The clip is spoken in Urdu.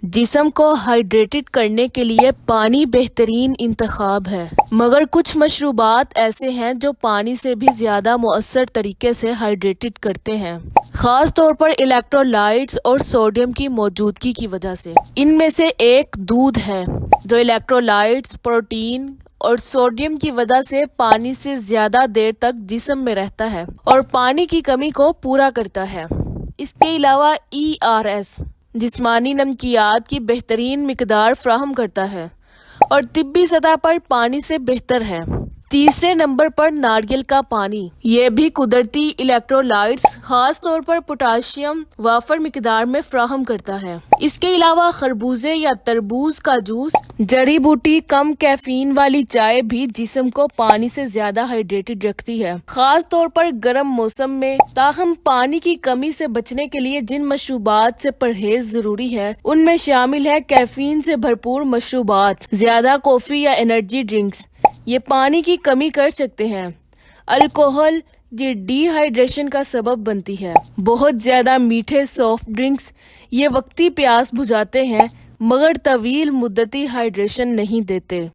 جسم کو ہائیڈریٹڈ کرنے کے لیے پانی بہترین انتخاب ہے، مگر کچھ مشروبات ایسے ہیں جو پانی سے بھی زیادہ مؤثر طریقے سے ہائیڈریٹڈ کرتے ہیں، خاص طور پر الیکٹرولائٹس اور سوڈیم کی موجودگی کی وجہ سے۔ ان میں سے ایک دودھ ہے، جو الیکٹرولائٹس، پروٹین اور سوڈیم کی وجہ سے پانی سے زیادہ دیر تک جسم میں رہتا ہے اور پانی کی کمی کو پورا کرتا ہے۔ اس کے علاوہ ERS جسمانی نمکیات کی بہترین مقدار فراہم کرتا ہے اور طبی سطح پر پانی سے بہتر ہے۔ تیسرے نمبر پر ناریل کا پانی، یہ بھی قدرتی الیکٹرولائٹس خاص طور پر پوٹاشیم وافر مقدار میں فراہم کرتا ہے۔ اس کے علاوہ خربوزے یا تربوز کا جوس، جڑی بوٹی کم کیفین والی چائے بھی جسم کو پانی سے زیادہ ہائیڈریٹڈ رکھتی ہے، خاص طور پر گرم موسم میں۔ تاہم پانی کی کمی سے بچنے کے لیے جن مشروبات سے پرہیز ضروری ہے ان میں شامل ہے کیفین سے بھرپور مشروبات، زیادہ کافی یا انرجی ڈرنکس، یہ پانی کی کمی کر سکتے ہیں۔ الکوہل، یہ ڈی ہائیڈریشن کا سبب بنتی ہے۔ بہت زیادہ میٹھے سافٹ ڈرنکس، یہ وقتی پیاس بجھاتے ہیں مگر طویل مدتی ہائیڈریشن نہیں دیتے۔